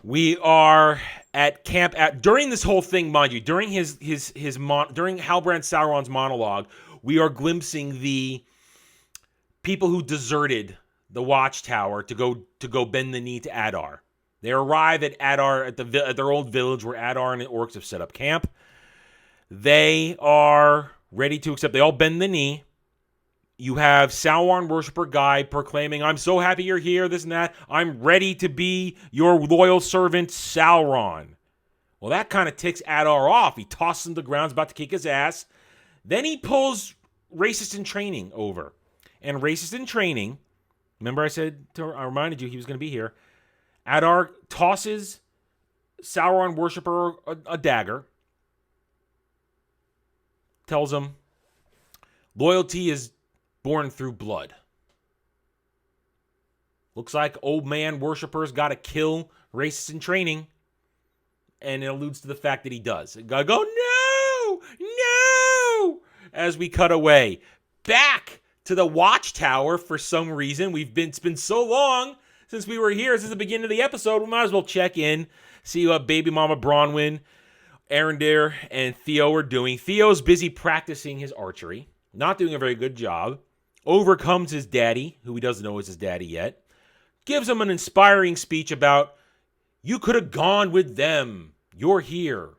We are at camp during this whole thing, mind you, during during Halbrand Sauron's monologue, we are glimpsing the people who deserted the Watchtower to go bend the knee to Adar. They arrive at Adar at their old village where Adar and the orcs have set up camp. They are ready to accept. They all bend the knee. You have Sauron worshiper Guy proclaiming, I'm so happy you're here, this and that. I'm ready to be your loyal servant, Sauron. Well, that kind of ticks Adar off. He tosses him to the ground, about to kick his ass. Then he pulls Racist in Training over. And Racist in Training, remember I reminded you he was going to be here. Adar tosses Sauron worshiper a dagger. Tells him, loyalty is born through blood. Looks like old man worshippers got to kill Racist in Training. And it alludes to the fact that he does. I go, no! As we cut away. Back to the Watchtower for some reason. It's been so long since we were here, since the beginning of the episode. We might as well check in, see what baby mama Bronwyn, Arendir, and Theo are doing. Theo's busy practicing his archery. Not doing a very good job. Overcomes his daddy, who he doesn't know is his daddy yet. Gives him an inspiring speech about, you could have gone with them. You're here.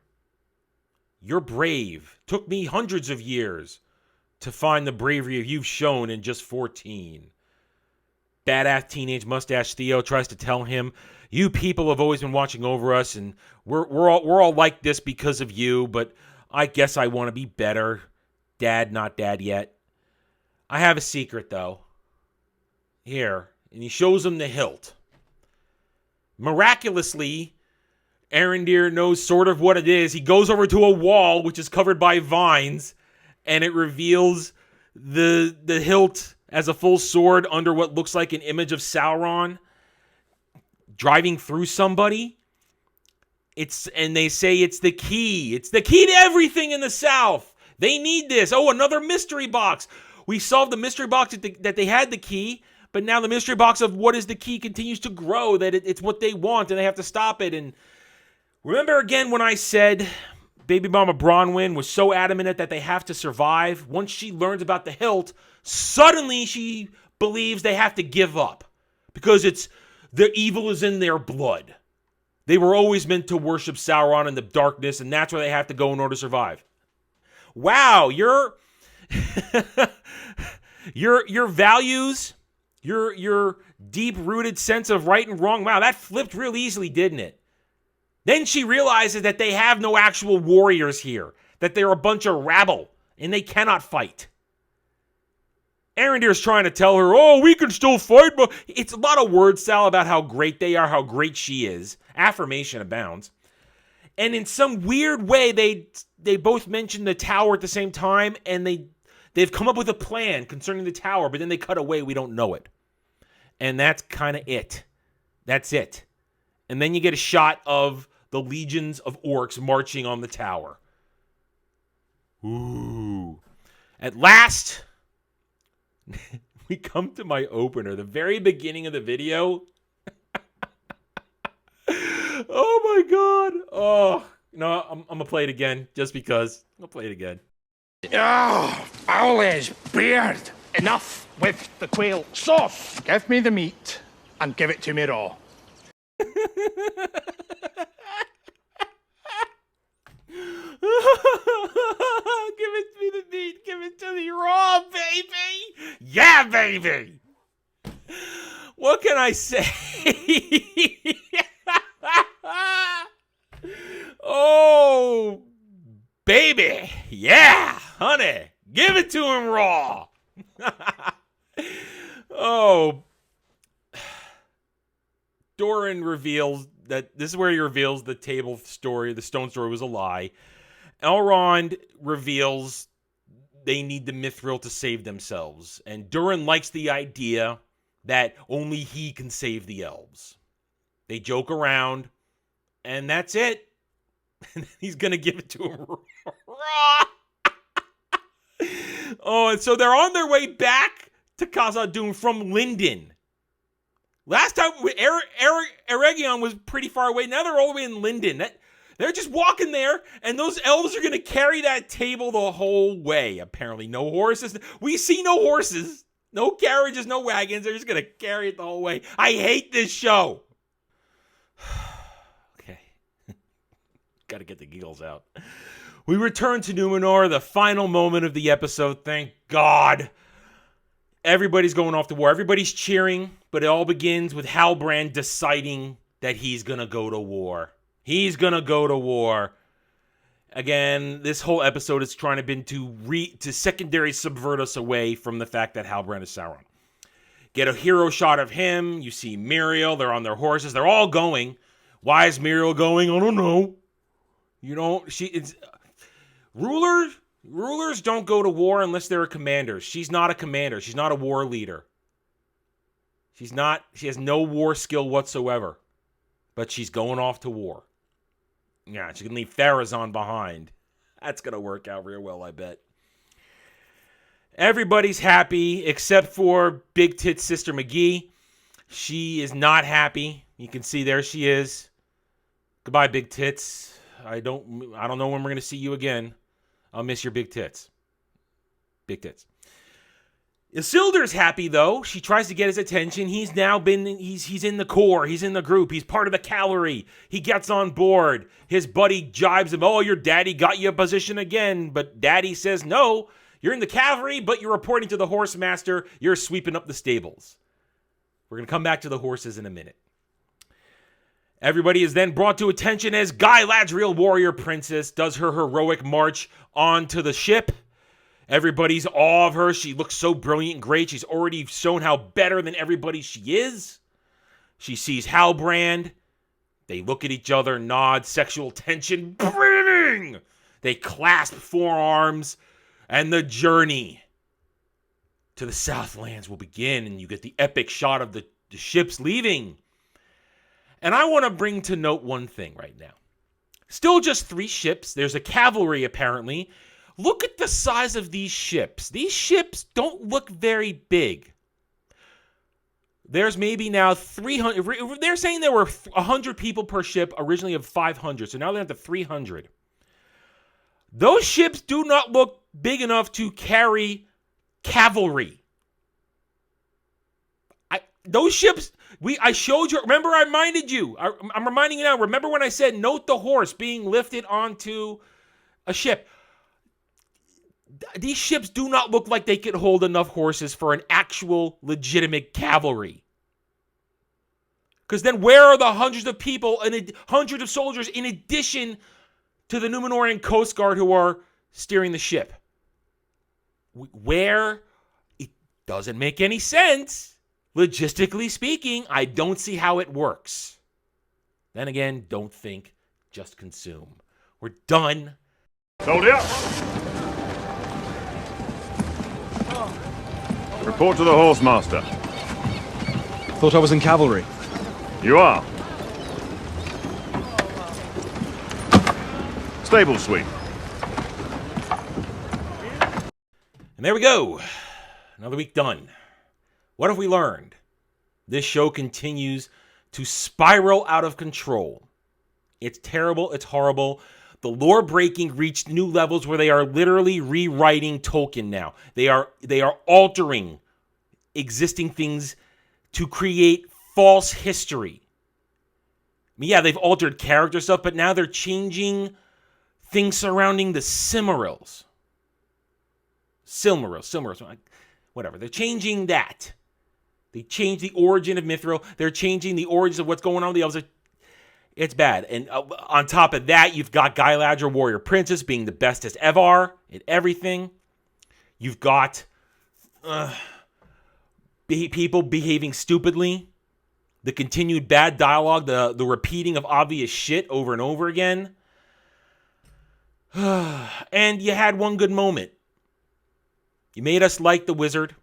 You're brave. Took me hundreds of years to find the bravery you've shown in just 14. Badass teenage mustache Theo tries to tell him, you people have always been watching over us, and we're all like this because of you, but I guess I want to be better. Dad, not dad yet. I have a secret, though. Here. And he shows him the hilt. Miraculously, Arendir knows sort of what it is. He goes over to a wall, which is covered by vines, and it reveals the hilt as a full sword under what looks like an image of Sauron driving through somebody. And they say it's the key. It's the key to everything in the South. They need this. Oh, another mystery box. We solved the mystery box that they had the key, but now the mystery box of what is the key continues to grow, that it's what they want, and they have to stop it. And remember again when I said Baby Mama Bronwyn was so adamant that they have to survive? Once she learns about the hilt, suddenly she believes they have to give up because the evil is in their blood. They were always meant to worship Sauron in the darkness, and that's where they have to go in order to survive. Wow, your values, your deep-rooted sense of right and wrong, wow, that flipped real easily, didn't it? Then she realizes that they have no actual warriors here, that they're a bunch of rabble, and they cannot fight. Arendir's trying to tell her, oh, we can still fight, but it's a lot of word salad about how great they are, how great she is. Affirmation abounds. And in some weird way, they both mention the tower at the same time, and they've come up with a plan concerning the tower, but then they cut away, we don't know it. And that's kind of it. That's it. And then you get a shot of the legions of orcs marching on the tower. Ooh. At last, we come to my opener, the very beginning of the video. Oh my god. Oh, no, I'm going to play it again just because. I'll play it again. Oh, Owl's beard. Enough with the quail sauce. Give me the meat and give it to me raw. Give it to me the meat. Give it to me raw, baby. Yeah, baby. What can I say? Oh, baby. Yeah, honey. Give it to him raw. Oh. Doran reveals that this is where he reveals the table story, the stone story was a lie. Elrond reveals they need the mithril to save themselves. And Durin likes the idea that only he can save the elves. They joke around, and that's it. And he's going to give it to him raw. Oh, and so they're on their way back to Khazad-dûm from Lindon. Last time, Eregion was pretty far away. Now they're all the way in Lindon. They're just walking there, and those elves are going to carry that table the whole way, apparently. No horses. We see no horses. No carriages, no wagons. They're just going to carry it the whole way. I hate this show. Okay. Got to get the giggles out. We return to Numenor, the final moment of the episode. Thank God. Everybody's going off to war. Everybody's cheering, but it all begins with Halbrand deciding that he's going to go to war. He's going to go to war. Again, this whole episode is trying to secondary subvert us away from the fact that Halbrand is Sauron. Get a hero shot of him. You see Miriel. They're on their horses. They're all going. Why is Miriel going? I don't know. You know, Rulers don't go to war unless they're a commander. She's not a commander. She's not a war leader. She has no war skill whatsoever. But she's going off to war. Yeah, she can leave Pharazôn behind. That's going to work out real well, I bet. Everybody's happy except for Big Tits Sister McGee. She is not happy. You can see there she is. Goodbye, Big Tits. I don't know when we're going to see you again. I'll miss your big tits. Big tits. Isildur's happy, though. She tries to get his attention. He's in the corps. He's in the group. He's part of the cavalry. He gets on board. His buddy jibes him. Oh, your daddy got you a position again. But daddy says, no, you're in the cavalry, but you're reporting to the horse master. You're sweeping up the stables. We're going to come back to the horses in a minute. Everybody is then brought to attention as Guyladriel, warrior princess, does her heroic march onto the ship. Everybody's awe of her. She looks so brilliant and great. She's already shown how better than everybody she is. She sees Halbrand They look at each other, nod, sexual tension brimming. They clasp forearms, and the journey to the Southlands will begin, and you get the epic shot of the ships leaving. And I want to bring to note one thing right now. Still just 3 ships. There's a cavalry, apparently. Look at the size of these ships. These ships don't look very big. There's maybe now 300. They're saying there were 100 people per ship, originally of 500. So now they're at the 300. Those ships do not look big enough to carry cavalry. Those ships, I showed you. Remember, I reminded you. I'm reminding you now. Remember when I said, note the horse being lifted onto a ship. These ships do not look like they could hold enough horses for an actual legitimate cavalry. Because then where are the hundreds of people and hundreds of soldiers in addition to the Numenorian Coast Guard who are steering the ship? Where? It doesn't make any sense. Logistically speaking, I don't see how it works. Then again, don't think, just consume. We're done. Soldier! Report to the horsemaster. Thought I was in cavalry. You are. Stable sweep. And there we go. Another week done. What have we learned? This show continues to spiral out of control. It's terrible. It's horrible. The lore breaking reached new levels where they are literally rewriting Tolkien now. They are altering existing things to create false history. I mean, yeah, they've altered character stuff, but now they're changing things surrounding the Silmarils. Silmarils, whatever. They're changing that. They changed the origin of Mithril. They're changing the origins of what's going on with the elves. It's bad. And on top of that, you've got Guyladriel, Warrior Princess, being the bestest Evar in everything. You've got people behaving stupidly. The continued bad dialogue, the repeating of obvious shit over and over again. And you had one good moment. You made us like the wizard.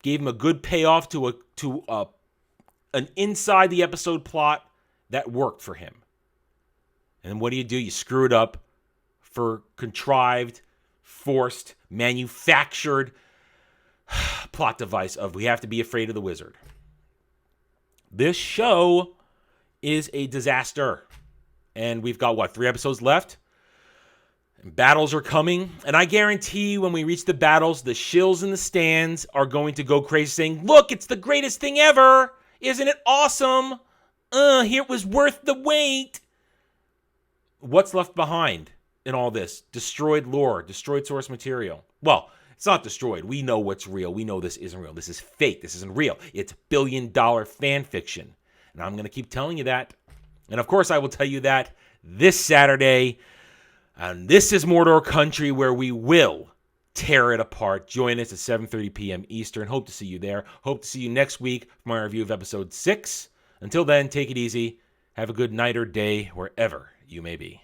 Gave him a good payoff to an inside the episode plot that worked for him. And what do? You screw it up for contrived, forced, manufactured plot device of we have to be afraid of the wizard. This show is a disaster. And we've got, 3 episodes left? And battles are coming. And I guarantee when we reach the battles, the shills in the stands are going to go crazy saying, look, it's the greatest thing ever. Isn't it awesome? Here it was worth the wait. What's left behind in all this? Destroyed lore, destroyed source material. Well, it's not destroyed. We know what's real. We know this isn't real. This is fake. This isn't real. It's billion-dollar fan fiction. And I'm going to keep telling you that. And of course, I will tell you that this Saturday. And this is Mordor Country, where we will tear it apart. Join us at 7:30 p.m. Eastern. Hope to see you there. Hope to see you next week for my review of episode 6. Until then, take it easy. Have a good night or day wherever you may be.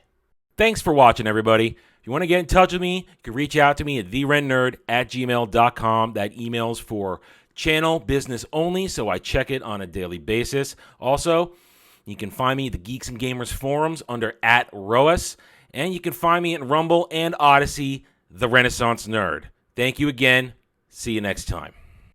Thanks for watching, everybody. If you want to get in touch with me, you can reach out to me at therennerd@gmail.com. That email's for channel business only, so I check it on a daily basis. Also, you can find me at the Geeks and Gamers forums under @ROAS. And you can find me at Rumble and Odyssey, The Renaissance Nerd. Thank you again. See you next time.